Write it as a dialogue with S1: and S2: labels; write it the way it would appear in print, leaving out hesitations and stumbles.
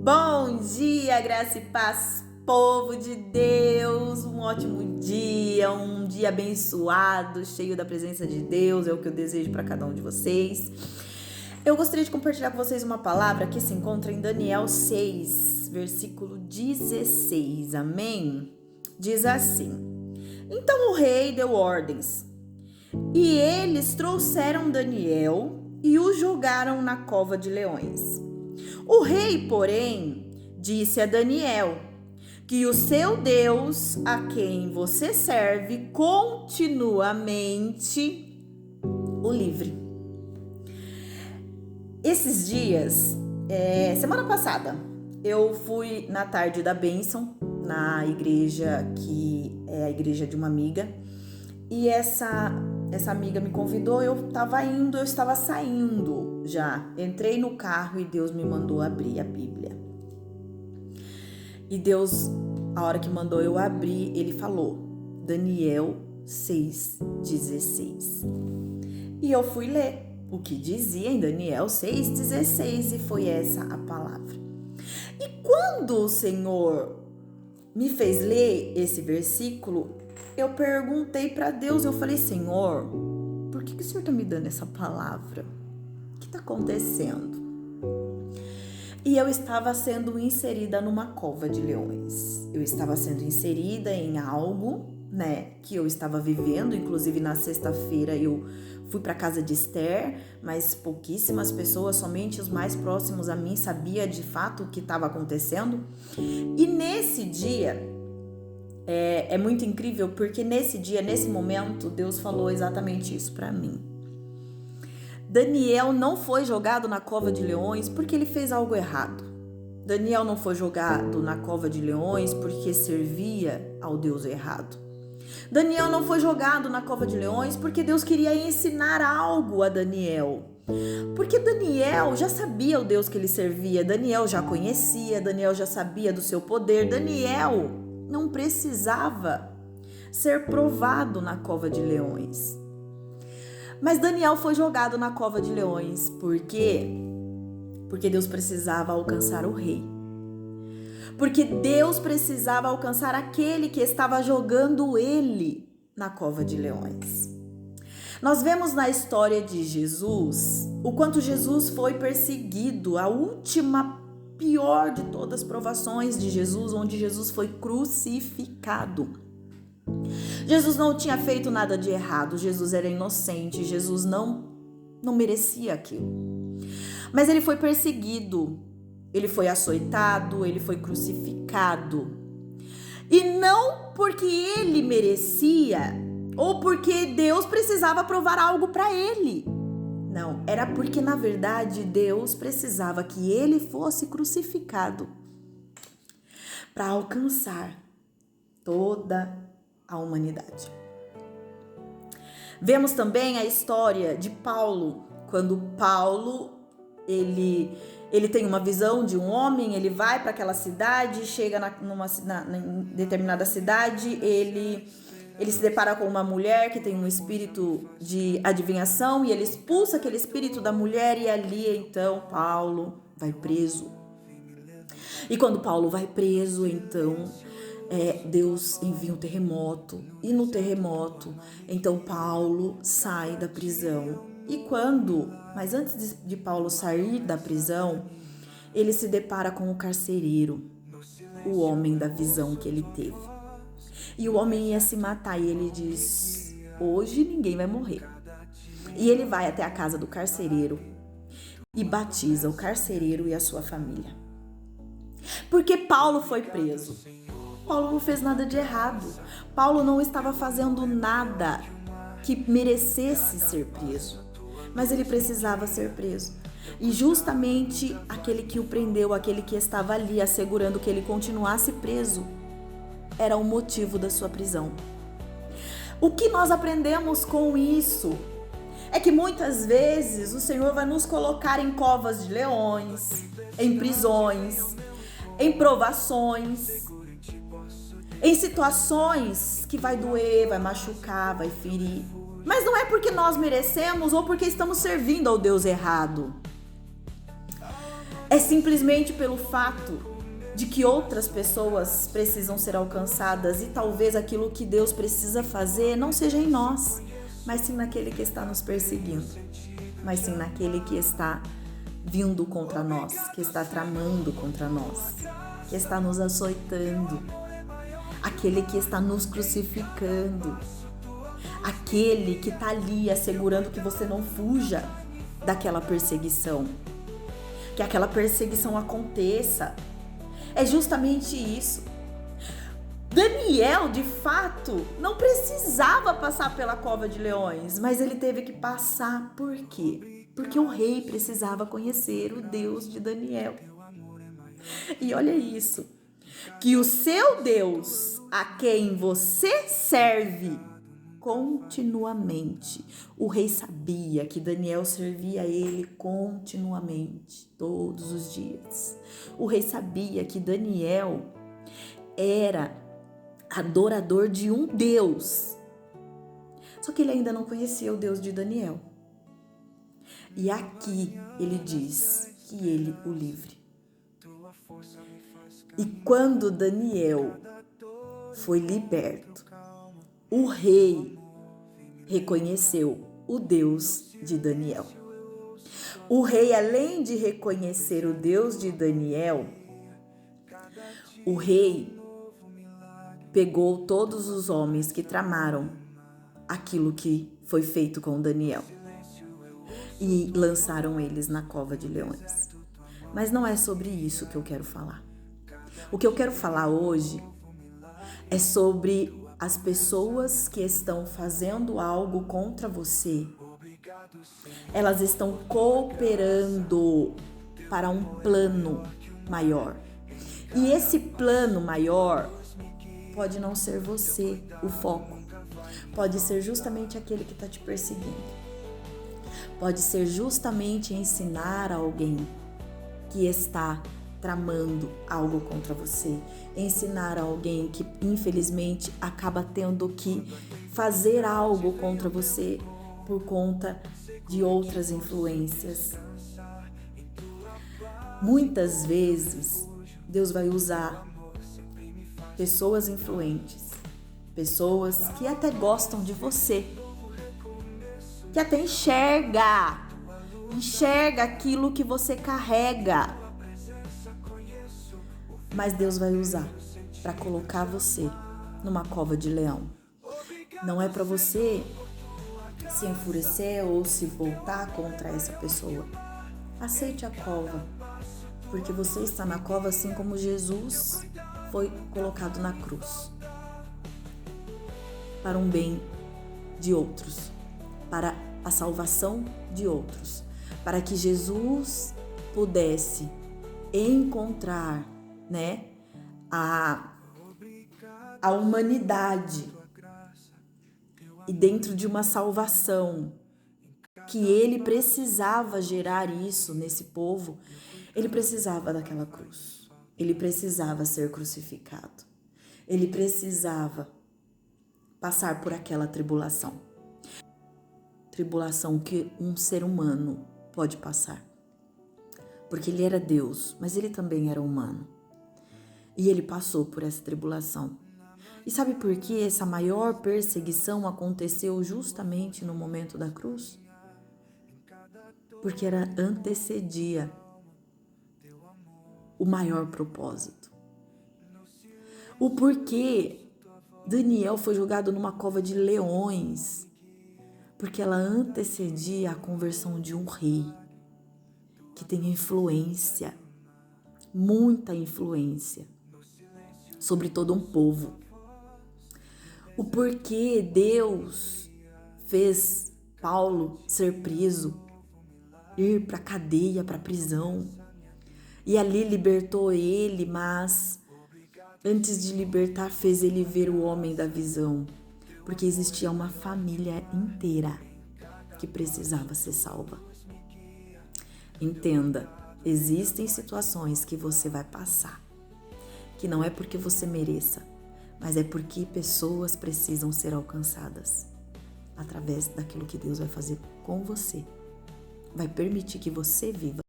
S1: Bom dia, graça e paz, povo de Deus, um ótimo dia, um dia abençoado, cheio da presença de Deus, é o que eu desejo para cada um de vocês. Eu gostaria de compartilhar com vocês uma palavra que se encontra em Daniel 6, versículo 16, amém? Diz assim: Então o rei deu ordens, e eles trouxeram Daniel e o jogaram na cova de leões. O rei, porém, disse a Daniel que o seu Deus, a quem você serve, continuamente o livre. Esses dias, semana passada, eu fui na tarde da bênção, na igreja que é a igreja de uma amiga, e essa amiga me convidou, eu estava saindo já. Entrei no carro e Deus me mandou abrir a Bíblia. E Deus, a hora que mandou eu abrir, Ele falou, Daniel 6,16. E eu fui ler o que dizia em Daniel 6,16 e foi essa a palavra. E quando o Senhor me fez ler esse versículo, eu perguntei para Deus, eu falei, Senhor, por que o Senhor está me dando essa palavra? O que está acontecendo? E eu estava sendo inserida numa cova de leões. Eu estava sendo inserida em algo, que eu estava vivendo. Inclusive na sexta-feira eu fui para casa de Esther, mas pouquíssimas pessoas, somente os mais próximos a mim, sabiam de fato o que estava acontecendo. E nesse dia, é muito incrível, porque nesse dia, nesse momento, Deus falou exatamente isso para mim. Daniel não foi jogado na cova de leões porque ele fez algo errado. Daniel não foi jogado na cova de leões porque servia ao Deus errado. Daniel não foi jogado na cova de leões porque Deus queria ensinar algo a Daniel. Porque Daniel já sabia o Deus que ele servia, Daniel já conhecia, Daniel já sabia do seu poder, Daniel não precisava ser provado na cova de leões. Mas Daniel foi jogado na cova de leões. Por quê? Porque Deus precisava alcançar o rei. Porque Deus precisava alcançar aquele que estava jogando ele na cova de leões. Nós vemos na história de Jesus o quanto Jesus foi perseguido, a última pior de todas as provações de Jesus, onde Jesus foi crucificado. Jesus não tinha feito nada de errado, Jesus era inocente, Jesus não merecia aquilo. Mas ele foi perseguido, ele foi açoitado, ele foi crucificado. E não porque ele merecia, ou porque Deus precisava provar algo para ele. Não, era porque, na verdade, Deus precisava que ele fosse crucificado para alcançar toda a humanidade. Vemos também a história de Paulo, quando Paulo, ele tem uma visão de um homem, ele vai para aquela cidade, chega em determinada cidade, ele se depara com uma mulher que tem um espírito de adivinhação e ele expulsa aquele espírito da mulher e ali então Paulo vai preso. E quando Paulo vai preso, então Deus envia um terremoto e no terremoto, então Paulo sai da prisão. Mas antes de Paulo sair da prisão, ele se depara com o carcereiro, o homem da visão que ele teve. E o homem ia se matar e ele diz, hoje ninguém vai morrer. E ele vai até a casa do carcereiro e batiza o carcereiro e a sua família. Porque Paulo foi preso. Paulo não fez nada de errado. Paulo não estava fazendo nada que merecesse ser preso. Mas ele precisava ser preso. E justamente aquele que o prendeu, aquele que estava ali assegurando que ele continuasse preso, era o motivo da sua prisão. O que nós aprendemos com isso é que muitas vezes o Senhor vai nos colocar em covas de leões, em prisões, em provações, em situações que vai doer, vai machucar, vai ferir. Mas não é porque nós merecemos ou porque estamos servindo ao Deus errado. É simplesmente pelo fato de que outras pessoas precisam ser alcançadas e talvez aquilo que Deus precisa fazer não seja em nós, mas sim naquele que está nos perseguindo, mas sim naquele que está vindo contra nós, que está tramando contra nós, que está nos açoitando, aquele que está nos crucificando, aquele que está ali assegurando que você não fuja daquela perseguição, que aquela perseguição aconteça. É justamente isso. Daniel, de fato, não precisava passar pela cova de leões, mas ele teve que passar. Por quê? Porque o rei precisava conhecer o Deus de Daniel. E olha isso, que o seu Deus, a quem você serve continuamente. O rei sabia que Daniel servia a ele continuamente, todos os dias. O rei sabia que Daniel era adorador de um Deus. Só que ele ainda não conhecia o Deus de Daniel. E aqui ele diz que ele o livre. E quando Daniel foi liberto, o rei reconheceu o Deus de Daniel. O rei, além de reconhecer o Deus de Daniel, o rei pegou todos os homens que tramaram aquilo que foi feito com Daniel e lançaram eles na cova de leões. Mas não é sobre isso que eu quero falar. O que eu quero falar hoje é sobre as pessoas que estão fazendo algo contra você. Elas estão cooperando para um plano maior. E esse plano maior pode não ser você o foco. Pode ser justamente aquele que está te perseguindo. Pode ser justamente ensinar alguém que está tramando algo contra você. Ensinar alguém que, infelizmente, acaba tendo que fazer algo contra você por conta de outras influências. Muitas vezes, Deus vai usar pessoas influentes, pessoas que até gostam de você, que até enxerga aquilo que você carrega. Mas Deus vai usar para colocar você numa cova de leão. Não é para você se enfurecer ou se voltar contra essa pessoa. Aceite a cova, porque você está na cova assim como Jesus foi colocado na cruz, para um bem de outros, para a salvação de outros, para que Jesus pudesse encontrar, a humanidade e dentro de uma salvação que ele precisava gerar isso nesse povo, ele precisava daquela cruz, ele precisava ser crucificado, ele precisava passar por aquela tribulação que um ser humano pode passar, porque ele era Deus, mas ele também era humano. E ele passou por essa tribulação. E sabe por que essa maior perseguição aconteceu justamente no momento da cruz? Porque antecedia o maior propósito. O porquê Daniel foi jogado numa cova de leões? Porque ela antecedia a conversão de um rei que tem influência, muita influência, sobre todo um povo. O porquê Deus fez Paulo ser preso, ir para a cadeia, para a prisão, e ali libertou ele, mas antes de libertar fez ele ver o homem da visão, porque existia uma família inteira que precisava ser salva. Entenda, existem situações que você vai passar, que não é porque você mereça, mas é porque pessoas precisam ser alcançadas através daquilo que Deus vai fazer com você. Vai permitir que você viva